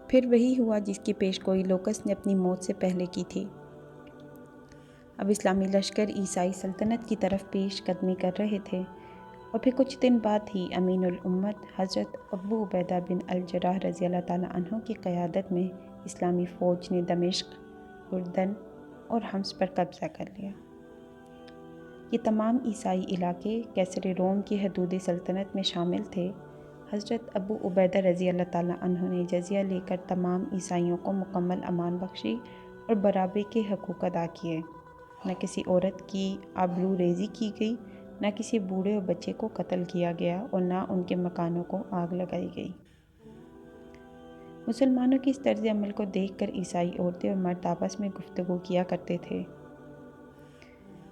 پھر وہی ہوا جس کی پیش گوئی لوکس نے اپنی موت سے پہلے کی تھی۔ اب اسلامی لشکر عیسائی سلطنت کی طرف پیش قدمی کر رہے تھے، اور پھر کچھ دن بعد ہی امین الامت حضرت ابو عبیدہ بن الجراح رضی اللہ تعالیٰ عنہ کی قیادت میں اسلامی فوج نے دمشق، اردن اور حمص پر قبضہ کر لیا۔ یہ تمام عیسائی علاقے کیسر روم کی حدود سلطنت میں شامل تھے۔ حضرت ابو عبیدہ رضی اللہ تعالیٰ عنہ نے جزیہ لے کر تمام عیسائیوں کو مکمل امان بخشی اور برابری کے حقوق ادا کیے۔ نہ کسی عورت کی آبرو ریزی کی گئی، نہ کسی بوڑھے اور بچے کو قتل کیا گیا، اور نہ ان کے مکانوں کو آگ لگائی گئی۔ مسلمانوں کی اس طرز عمل کو دیکھ کر عیسائی عورتیں اور مرد آپس میں گفتگو کیا کرتے تھے۔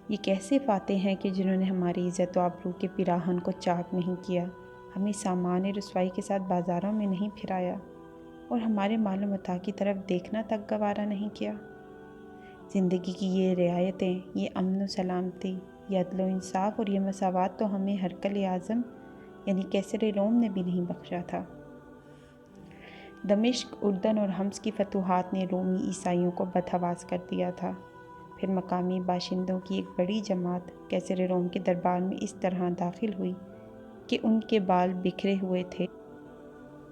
یہ کیسے فاتح ہیں کہ جنہوں نے ہماری عزت و آبرو کے پیراہن کو چاک نہیں کیا، ہمیں سامان رسوائی کے ساتھ بازاروں میں نہیں پھرایا، اور ہمارے مال و متاع کی طرف دیکھنا تک گوارا نہیں کیا۔ زندگی کی یہ رعایتیں، یہ امن و سلامتی، یہ عدل و انصاف اور یہ مساوات تو ہمیں ہرقل اعظم یعنی کیسر روم نے بھی نہیں بخشا تھا۔ دمشق، اردن اور حمص کی فتوحات نے رومی عیسائیوں کو بدحواس کر دیا تھا۔ پھر مقامی باشندوں کی ایک بڑی جماعت کیسر روم کے دربار میں اس طرح داخل ہوئی کہ ان کے بال بکھرے ہوئے تھے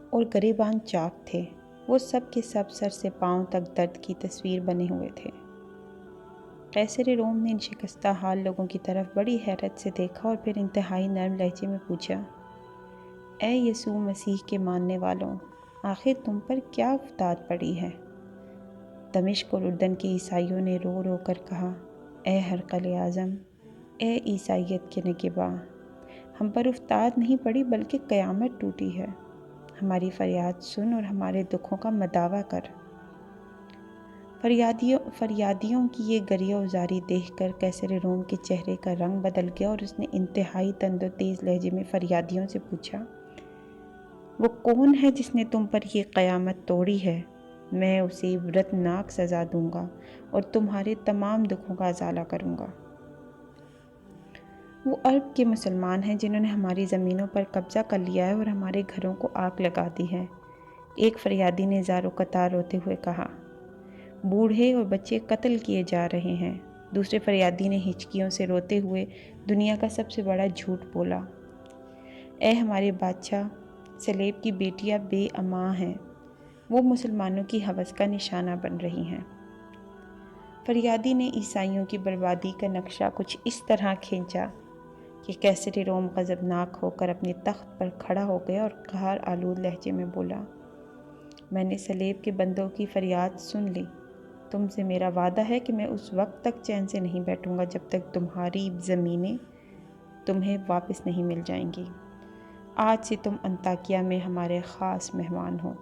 اور گریبان چاک تھے۔ وہ سب کے سب سر سے پاؤں تک درد کی تصویر بنے ہوئے تھے۔ قیصر روم نے ان شکستہ حال لوگوں کی طرف بڑی حیرت سے دیکھا اور پھر انتہائی نرم لہجے میں پوچھا، اے یسوع مسیح کے ماننے والوں، آخر تم پر کیا افتاد پڑی ہے؟ دمشق اور اردن کے عیسائیوں نے رو رو کر کہا، اے ہرقل اعظم، اے عیسائیت کے نگہباں، ہم پر افتاد نہیں پڑی بلکہ قیامت ٹوٹی ہے۔ ہماری فریاد سن اور ہمارے دکھوں کا مداوع کر۔ فریادیوں کی یہ گریہ وزاری دیکھ کر قیصر روم کے چہرے کا رنگ بدل گیا اور اس نے انتہائی تند و تیز لہجے میں فریادیوں سے پوچھا، وہ کون ہے جس نے تم پر یہ قیامت توڑی ہے؟ میں اسے عبرتناک سزا دوں گا اور تمہارے تمام دکھوں کا ازالہ کروں گا۔ وہ عرب کے مسلمان ہیں جنہوں نے ہماری زمینوں پر قبضہ کر لیا ہے اور ہمارے گھروں کو آگ لگا دی ہے، ایک فریادی نے زار و قطار روتے ہوئے کہا۔ بوڑھے اور بچے قتل کیے جا رہے ہیں، دوسرے فریادی نے ہچکیوں سے روتے ہوئے دنیا کا سب سے بڑا جھوٹ بولا۔ اے ہمارے بادشاہ، سلیب کی بیٹیاں بے امان ہیں، وہ مسلمانوں کی ہوس کا نشانہ بن رہی ہیں۔ فریادی نے عیسائیوں کی بربادی کا نقشہ کچھ اس طرح کھینچا کہ قیصر روم غضبناک ہو کر اپنے تخت پر کھڑا ہو گیا اور قہر آلود لہجے میں بولا، میں نے سلیب کے بندوں کی فریاد سن لی۔ تم سے میرا وعدہ ہے کہ میں اس وقت تک چین سے نہیں بیٹھوں گا جب تک تمہاری زمینیں تمہیں واپس نہیں مل جائیں گی۔ آج سے تم انطاکیہ میں ہمارے خاص مہمان ہو۔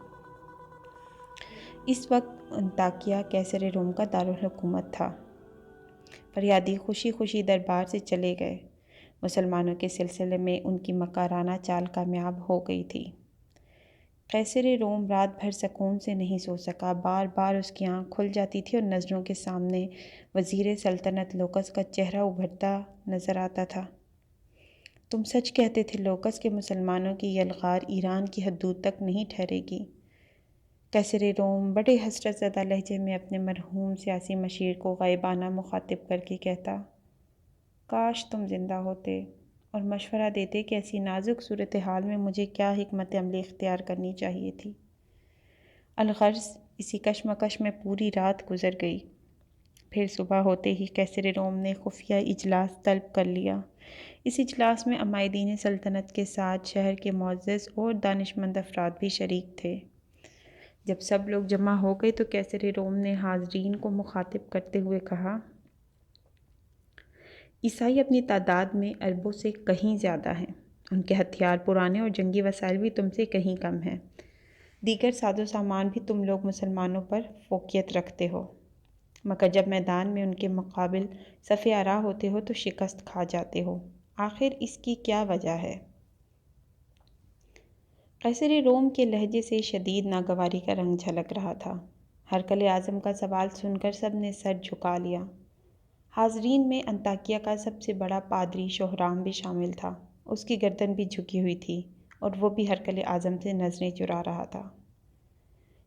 اس وقت انطاکیہ قیصر روم کا دارالحکومت تھا۔ فریادی خوشی خوشی دربار سے چلے گئے۔ مسلمانوں کے سلسلے میں ان کی مکارانہ چال کامیاب ہو گئی تھی۔ قیصر روم رات بھر سکون سے نہیں سو سکا، بار بار اس کی آنکھ کھل جاتی تھی اور نظروں کے سامنے وزیر سلطنت لوکس کا چہرہ ابھرتا نظر آتا تھا۔ تم سچ کہتے تھے لوکس کہ مسلمانوں کی یلغار ایران کی حدود تک نہیں ٹھہرے گی۔ قیصر روم بڑے حسرت زدہ لہجے میں اپنے مرحوم سیاسی مشیر کو غائبانہ مخاطب کر کے کہتا، کاش تم زندہ ہوتے اور مشورہ دیتے کہ ایسی نازک صورتحال میں مجھے کیا حکمت عملی اختیار کرنی چاہیے تھی۔ الغرض اسی کشمکش میں پوری رات گزر گئی۔ پھر صبح ہوتے ہی قیصر روم نے خفیہ اجلاس طلب کر لیا۔ اس اجلاس میں عمائدین سلطنت کے ساتھ شہر کے معزز اور دانشمند افراد بھی شریک تھے۔ جب سب لوگ جمع ہو گئے تو قیصر روم نے حاضرین کو مخاطب کرتے ہوئے کہا، عیسائی اپنی تعداد میں عربوں سے کہیں زیادہ ہیں، ان کے ہتھیار پرانے اور جنگی وسائل بھی تم سے کہیں کم ہیں، دیگر ساز و سامان بھی تم لوگ مسلمانوں پر فوقیت رکھتے ہو، مگر جب میدان میں ان کے مقابل صف آرا ہوتے ہو تو شکست کھا جاتے ہو، آخر اس کی کیا وجہ ہے؟ قیصر روم کے لہجے سے شدید ناگواری کا رنگ جھلک رہا تھا۔ ہرقل اعظم کا سوال سن کر سب نے سر جھکا لیا۔ حاضرین میں انطاکیہ کا سب سے بڑا پادری شوہرام بھی شامل تھا، اس کی گردن بھی جھکی ہوئی تھی اور وہ بھی ہرقل اعظم سے نظریں چرا رہا تھا۔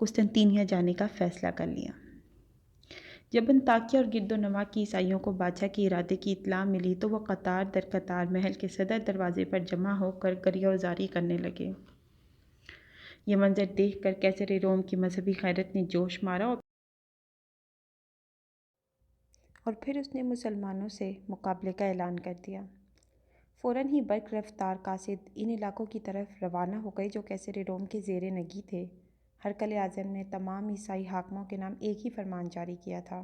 قسطنطینیہ جانے کا فیصلہ کر لیا۔ جب انطاکیہ اور گرد و نواح کی عیسائیوں کو بادشاہ کے ارادے کی اطلاع ملی تو وہ قطار در قطار محل کے صدر دروازے پر جمع ہو کر گریہوزاری کرنے لگے۔ یہ منظر دیکھ کر قیصر روم کی مذہبی غیرت نے جوش مارا اور پھر اس نے مسلمانوں سے مقابلے کا اعلان کر دیا۔ فوراً ہی برق رفتار قاصد ان علاقوں کی طرف روانہ ہو گئے جو قیصر روم کے زیر نگی تھے۔ ہرقل اعظم نے تمام عیسائی حاکموں کے نام ایک ہی فرمان جاری کیا تھا: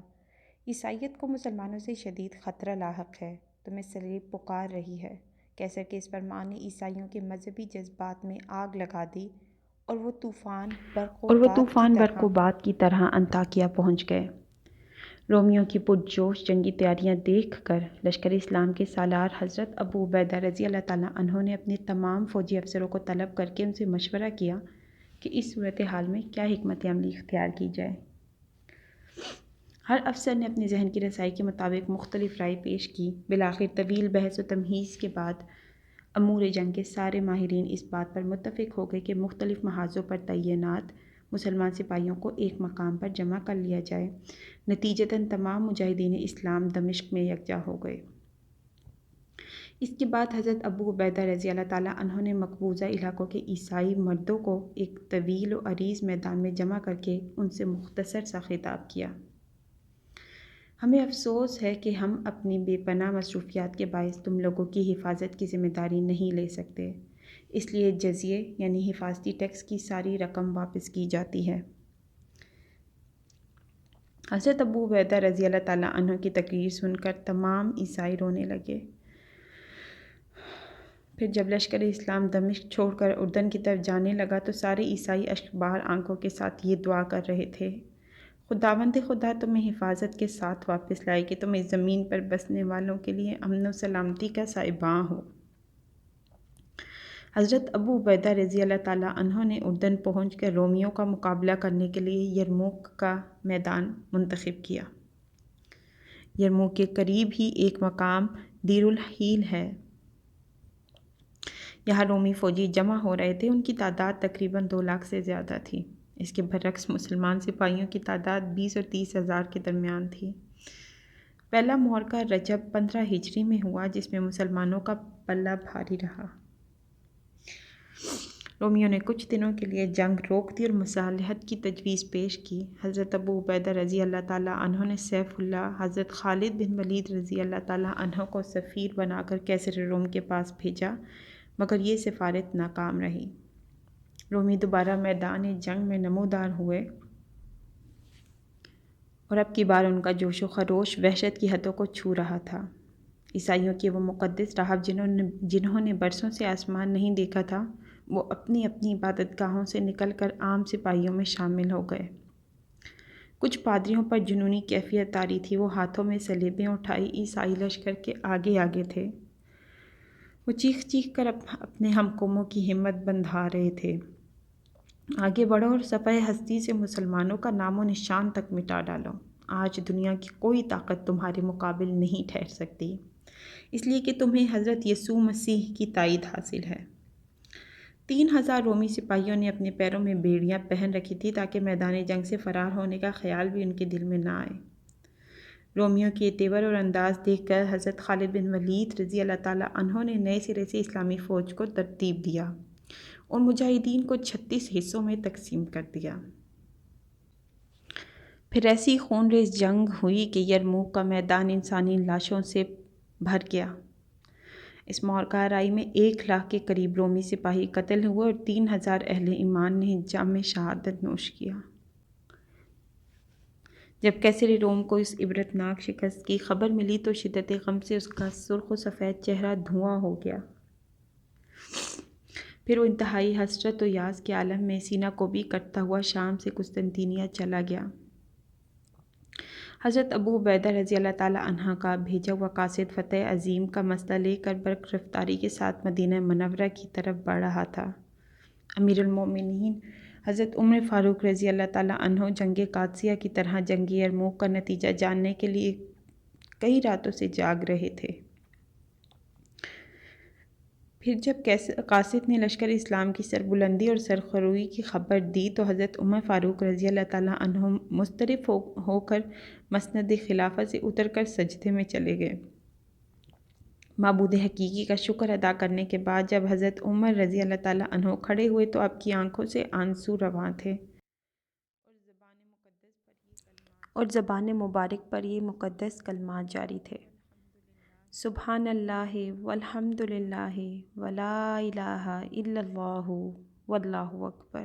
عیسائیت کو مسلمانوں سے شدید خطرہ لاحق ہے، تمہیں صلیب پکار رہی ہے۔ قیصر کے اس فرمان نے عیسائیوں کے مذہبی جذبات میں آگ لگا دی اور وہ طوفان برق و باد کی طرح انطاکیہ پہنچ گئے۔ رومیوں کی پرجوش جنگی تیاریاں دیکھ کر لشکر اسلام کے سالار حضرت ابو عبیدہ رضی اللہ تعالیٰ عنہ نے اپنے تمام فوجی افسروں کو طلب کر کے ان سے مشورہ کیا کہ اس صورتحال میں کیا حکمت عملی اختیار کی جائے۔ ہر افسر نے اپنے ذہن کی رسائی کے مطابق مختلف رائے پیش کی۔ بالآخر طویل بحث و تمہیز کے بعد امور جنگ کے سارے ماہرین اس بات پر متفق ہو گئے کہ مختلف محاذوں پر تعینات مسلمان سپاہیوں کو ایک مقام پر جمع کر لیا جائے۔ نتیجتاً تمام مجاہدین اسلام دمشق میں یکجا ہو گئے۔ اس کے بعد حضرت ابو عبیدہ رضی اللہ تعالیٰ عنہ نے مقبوضہ علاقوں کے عیسائی مردوں کو ایک طویل و عریض میدان میں جمع کر کے ان سے مختصر سا خطاب کیا: ہمیں افسوس ہے کہ ہم اپنی بے پناہ مصروفیات کے باعث تم لوگوں کی حفاظت کی ذمہ داری نہیں لے سکتے، اس لیے جزیے یعنی حفاظتی ٹیکس کی ساری رقم واپس کی جاتی ہے۔ حضرت ابو عبیدہ رضی اللہ تعالیٰ عنہ کی تقریر سن کر تمام عیسائی رونے لگے۔ پھر جب لشکر اسلام دمشق چھوڑ کر اردن کی طرف جانے لگا تو سارے عیسائی اشکبار آنکھوں کے ساتھ یہ دعا کر رہے تھے: خداوند خدا تمہیں حفاظت کے ساتھ واپس لائے کہ تم اس زمین پر بسنے والوں کے لیے امن و سلامتی کا سائباں ہو۔ حضرت ابو عبیدہ رضی اللہ تعالیٰ عنہ نے اردن پہنچ کر رومیوں کا مقابلہ کرنے کے لیے یرموک کا میدان منتخب کیا۔ یرموک کے قریب ہی ایک مقام دیر الحیل ہے۔ یہاں رومی فوجی جمع ہو رہے تھے۔ ان کی تعداد تقریباً 2 لاکھ سے زیادہ تھی۔ اس کے برعکس مسلمان سپاہیوں کی تعداد 20 اور 30 ہزار کے درمیان تھی۔ پہلا معرکہ رجب 15 ہجری میں ہوا جس میں مسلمانوں کا پلہ بھاری رہا۔ رومیوں نے کچھ دنوں کے لیے جنگ روک دی اور مصالحت کی تجویز پیش کی۔ حضرت ابو عبیدہ رضی اللہ تعالیٰ عنہ نے سیف اللہ حضرت خالد بن ولید رضی اللہ تعالیٰ عنہ کو سفیر بنا کر قیصر روم کے پاس بھیجا، مگر یہ سفارت ناکام رہی۔ رومی دوبارہ میدان جنگ میں نمودار ہوئے اور اب کی بار ان کا جوش و خروش وحشت کی حدوں کو چھو رہا تھا۔ عیسائیوں کے وہ مقدس راہب جنہوں نے برسوں سے آسمان نہیں دیکھا تھا، وہ اپنی اپنی عبادت گاہوں سے نکل کر عام سپاہیوں میں شامل ہو گئے۔ کچھ پادریوں پر جنونی کیفیت طاری تھی۔ وہ ہاتھوں میں صلیبیں اٹھائی عیسائی لشکر کے آگے آگے تھے۔ وہ چیخ چیخ کر اپنے ہم قوموں کی ہمت بندھا رہے تھے: آگے بڑھو اور صفحہ ہستی سے مسلمانوں کا نام و نشان تک مٹا ڈالو۔ آج دنیا کی کوئی طاقت تمہارے مقابل نہیں ٹھہر سکتی، اس لیے کہ تمہیں حضرت یسوع مسیح کی تائید حاصل ہے۔ 3000 رومی سپاہیوں نے اپنے پیروں میں بیڑیاں پہن رکھی تھی تاکہ میدان جنگ سے فرار ہونے کا خیال بھی ان کے دل میں نہ آئے۔ رومیوں کے تیور اور انداز دیکھ کر حضرت خالد بن ولید رضی اللہ تعالیٰ عنہ نے نئے سرے سے اسلامی فوج کو ترتیب دیا اور مجاہدین کو 36 حصوں میں تقسیم کر دیا۔ پھر ایسی خون ریز جنگ ہوئی کہ یرموک کا میدان انسانی لاشوں سے بھر گیا۔ اس معرکہ آرائی میں 1 لاکھ کے قریب رومی سپاہی قتل ہوئے اور 3000 اہل ایمان نے جام شہادت نوش کیا۔ جب قیصر روم کو اس عبرتناک شکست کی خبر ملی تو شدت غم سے اس کا سرخ و سفید چہرہ دھواں ہو گیا۔ پھر وہ انتہائی حسرت و یاس کے عالم میں سینہ کوبی کرتا ہوا شام سے قسطنطینیہ چلا گیا۔ حضرت ابو عبیدہ رضی اللہ تعالیٰ عنہ کا بھیجا ہوا قاصد فتح عظیم کا مسئلہ لے کر برق رفتاری کے ساتھ مدینہ منورہ کی طرف بڑھ رہا تھا۔ امیر المومنین حضرت عمر فاروق رضی اللہ تعالیٰ عنہ جنگ قادسیہ کی طرح جنگ یرموک کا نتیجہ جاننے کے لیے کئی راتوں سے جاگ رہے تھے۔ پھر جب قاصد نے لشکر اسلام کی سربلندی اور سرخروئی کی خبر دی تو حضرت عمر فاروق رضی اللہ تعالیٰ عنہ مضطرب ہو کر مسند خلافت سے اتر کر سجدے میں چلے گئے۔ معبود حقیقی کا شکر ادا کرنے کے بعد جب حضرت عمر رضی اللہ تعالیٰ عنہ کھڑے ہوئے تو آپ کی آنکھوں سے آنسو رواں تھے اور زبان مبارک پر یہ مقدس کلمات جاری تھے: سبحان اللہ والحمد للہ ولا الہ الا اللہ واللہ اکبر۔